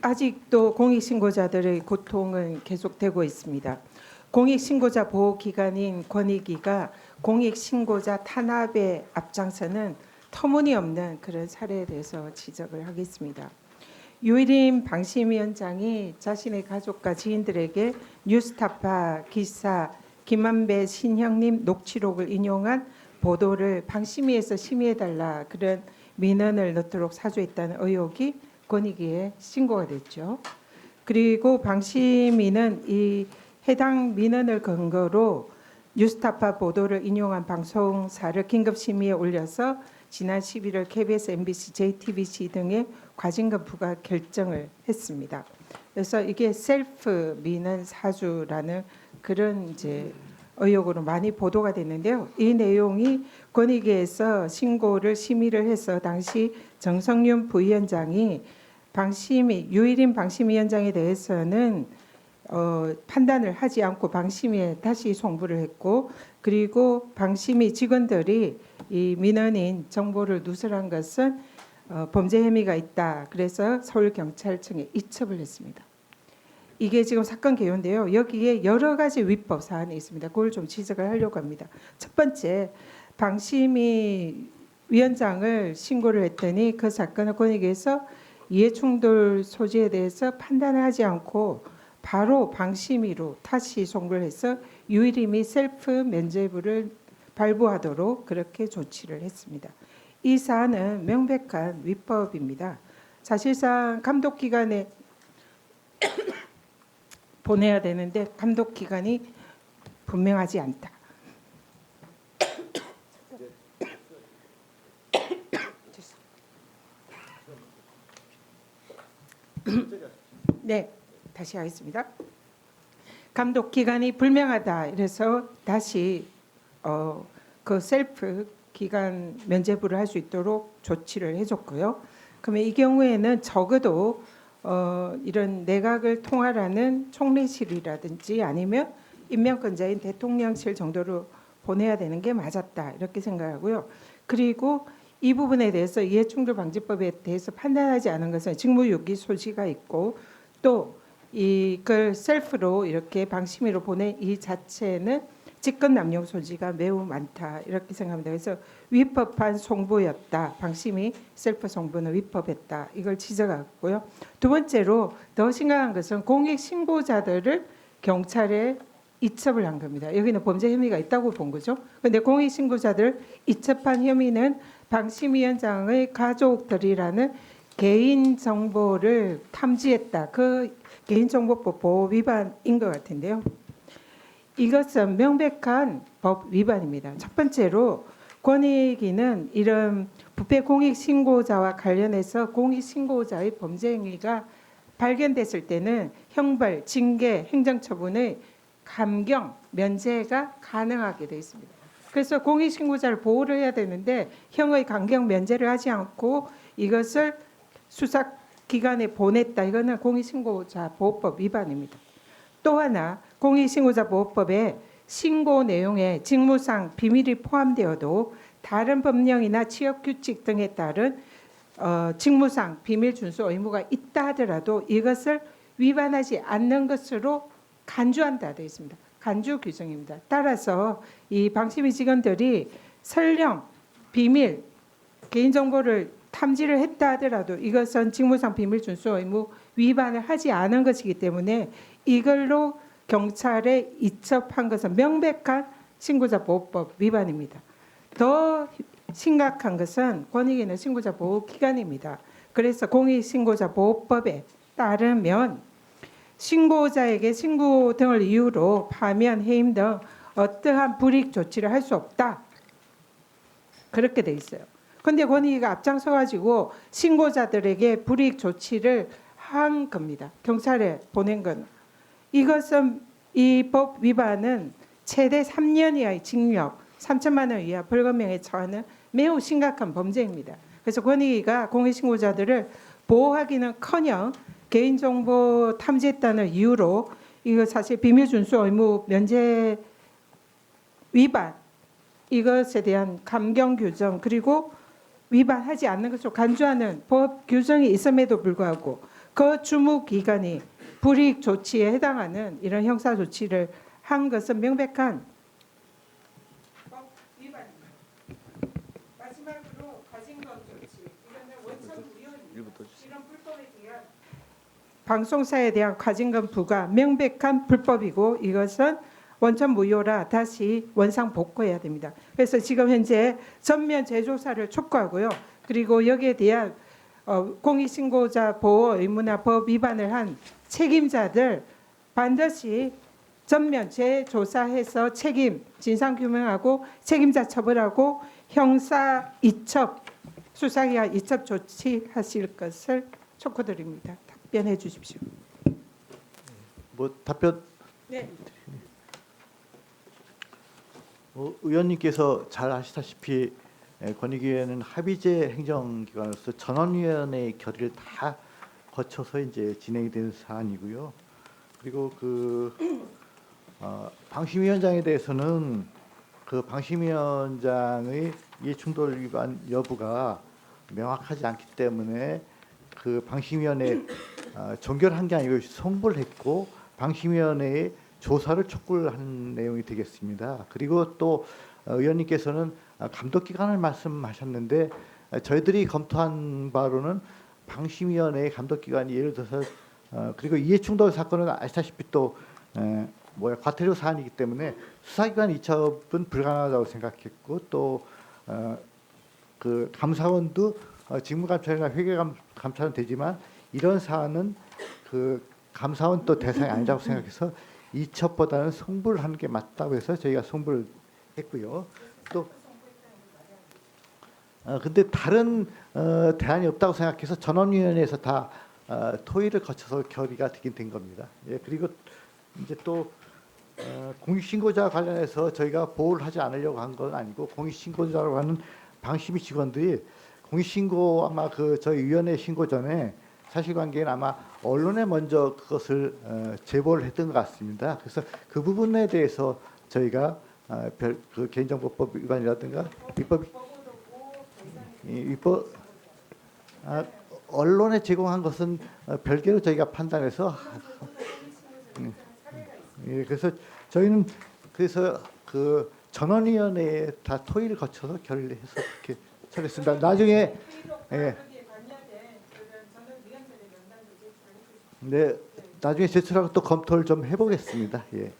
아직도 공익신고자들의 고통은 계속되고 있습니다. 공익신고자 보호기관인 권익위가 공익신고자 탄압에 앞장서는 터무니없는 그런 사례에 대해서 지적을 하겠습니다. 유일임 방심위원장이 자신의 가족과 지인들에게 뉴스타파 기사 김만배 신형님 녹취록을 인용한 보도를 방심위에서 심의해달라 그런 민원을 넣도록 사주했다는 의혹이 권익위에 신고가 됐죠. 그리고 방심위는 이 해당 민원을 근거로 뉴스타파 보도를 인용한 방송사를 긴급심의에 올려서 지난 11월 KBS, MBC, JTBC 등의 과징금 부과 결정을 했습니다. 그래서 이게 셀프 민원 사주라는 그런 이제 의혹으로 많이 보도가 됐는데요. 이 내용이 권익위에서 신고를 심의를 해서 당시 정성윤 부위원장이 유일임 방심위원장에 대해서는 판단을 하지 않고 방심위에 다시 송부를 했고, 그리고 방심위 직원들이 이 민원인 정보를 누설한 것은 범죄 혐의가 있다. 그래서 서울경찰청에 이첩을 했습니다. 이게 지금 사건 개요인데요. 여기에 여러 가지 위법 사안이 있습니다. 그걸 좀 지적을 하려고 합니다. 첫 번째, 방심위 위원장을 신고를 했더니 그 사건을 권익위에서 이해충돌 소지에 대해서 판단을 하지 않고 바로 방심위로 다시 송부를 해서 유일임이 셀프 면죄부를 발부하도록 그렇게 조치를 했습니다. 이 사안은 명백한 위법입니다. 사실상 감독기관에 보내야 되는데 감독기관이 분명하지 않다. 네, 다시 하겠습니다. 감독기관이 불명하다. 이래서 다시 그 셀프 기관 면죄부를 할 수 있도록 조치를 해줬고요. 그러면 이 경우에는 적어도 이런 내각을 통할하는 총리실이라든지 아니면 임명권자인 대통령실 정도로 보내야 되는 게 맞았다 이렇게 생각하고요. 그리고 이 부분에 대해서 이해충돌방지법에 대해서 판단하지 않은 것은 직무유기 소지가 있고 또 이걸 셀프로 이렇게 방심위로 보낸 이 자체는 직권남용 소지가 매우 많다 이렇게 생각합니다. 그래서 위법한 송부였다. 방심위 셀프 송부는 위법했다. 이걸 지적하고요. 두 번째로 더 심각한 것은 공익신고자들을 경찰에 이첩을 한 겁니다. 여기는 범죄 혐의가 있다고 본 거죠. 그런데 공익신고자들 이첩한 혐의는 방심위원장의 가족들이라는 개인정보를 탐지했다. 그 개인정보법 보호 위반인 것 같은데요. 이것은 명백한 법 위반입니다. 첫 번째로 권익위는 이런 부패 공익신고자와 관련해서 공익신고자의 범죄 행위가 발견됐을 때는 형벌, 징계, 행정처분의 감경, 면제가 가능하게 되어 있습니다. 그래서 공익신고자를 보호를 해야 되는데 형의 감경, 면제를 하지 않고 이것을 수사기관에 보냈다. 이거는 공익신고자 보호법 위반입니다. 또 하나 공익신고자 보호법에 신고 내용에 직무상 비밀이 포함되어도 다른 법령이나 취업규칙 등에 따른 직무상 비밀 준수 의무가 있다 하더라도 이것을 위반하지 않는 것으로 간주한다 되어 있습니다. 간주 규정입니다. 따라서 이 방심위 직원들이 설령 비밀 개인정보를 탐지를 했다 하더라도 이것은 직무상 비밀 준수 의무 위반을 하지 않은 것이기 때문에 이걸로 경찰에 이첩한 것은 명백한 신고자 보호법 위반입니다. 더 심각한 것은 권익위는 신고자 보호 기관입니다. 그래서 공익신고자 보호법에 따르면 신고자에게 신고 등을 이유로 파면, 해임 등 어떠한 불이익 조치를 할 수 없다. 그렇게 돼 있어요. 그런데 권익위가 앞장서 가지고 신고자들에게 불이익 조치를 한 겁니다. 경찰에 보낸 건. 이것은 이 법 위반은 최대 3년 이하의 징역, 3천만 원 이하 벌금형에 처하는 매우 심각한 범죄입니다. 그래서 권익위가 공익신고자들을 보호하기는커녕 개인정보 탐지했다는 이유로 이거 사실 비밀준수 의무 면제 위반 이것에 대한 감경 규정 그리고 위반하지 않는 것으로 간주하는 법 규정이 있음에도 불구하고 그 주무 기관이 불이익 조치에 해당하는 이런 형사 조치를 한 것은 명백한 위반입니다. 마지막으로 가진법 조치, 이거는 원천 무효입니다. 이런 불법에 대한 방송사에 대한 과징금 부과 명백한 불법이고 이것은 원천 무효라 다시 원상 복구해야 됩니다. 그래서 지금 현재 전면 재조사를 촉구하고요. 그리고 여기에 대한 공익신고자 보호 의무나 법 위반을 한 책임자들 반드시 전면 재조사해서 책임 진상 규명하고 책임자 처벌하고 형사 이첩 수사기관 이첩 조치하실 것을 촉구드립니다. 답변해 주십시오. 뭐 답변? 네. 의원님께서 잘 아시다시피 권익위원회는 합의제 행정기관으로서 전원위원회의 결의를 다 거쳐서 이제 진행이 되는 사안이고요. 그리고 방심위원장에 대해서는 그 방심위원장의 이해충돌 위반 여부가 명확하지 않기 때문에 그 방심위원회 종결한 게 아니고 송부를 했고 방심위원회의 조사를 촉구를 한 내용이 되겠습니다. 그리고 또 의원님께서는 감독기관을 말씀하셨는데 저희들이 검토한 바로는 방심위원회의 감독기관이 예를 들어서 그리고 이해충돌 사건은 아시다시피 또 과태료 사안이기 때문에 수사기관 이첩은 불가능하다고 생각했고 또 그 감사원도 직무감찰이나 회계감찰은 되지만 이런 사안은 그 감사원 또 대상이 아니라고 생각해서 이첩보다는 송부를 하는 게 맞다고 해서 저희가 송부를 했고요. 또 근데 다른 대안이 없다고 생각해서 전원위원회에서 다 토의를 거쳐서 결의가 되긴 된 겁니다. 예, 그리고 이제 또 공익신고자 관련해서 저희가 보호를 하지 않으려고 한 건 아니고 공익신고자라고 하는 방심위 직원들이 공익신고 아마 그 저희 위원회 신고 전에 사실관계는 아마 언론에 먼저 그것을 제보를 했던 것 같습니다. 그래서 그 부분에 대해서 저희가 그 개인정보법 위반이라든가 위법 언론에 제공한 것은 별개로 저희가 판단해서 예, 그래서 저희는 그래서 그 전원위원회에 다 토의를 거쳐서 결의를 해서 그렇게 처리했습니다. 나중에 네, 나중에 제출하고 또 검토를 좀 해보겠습니다. 예.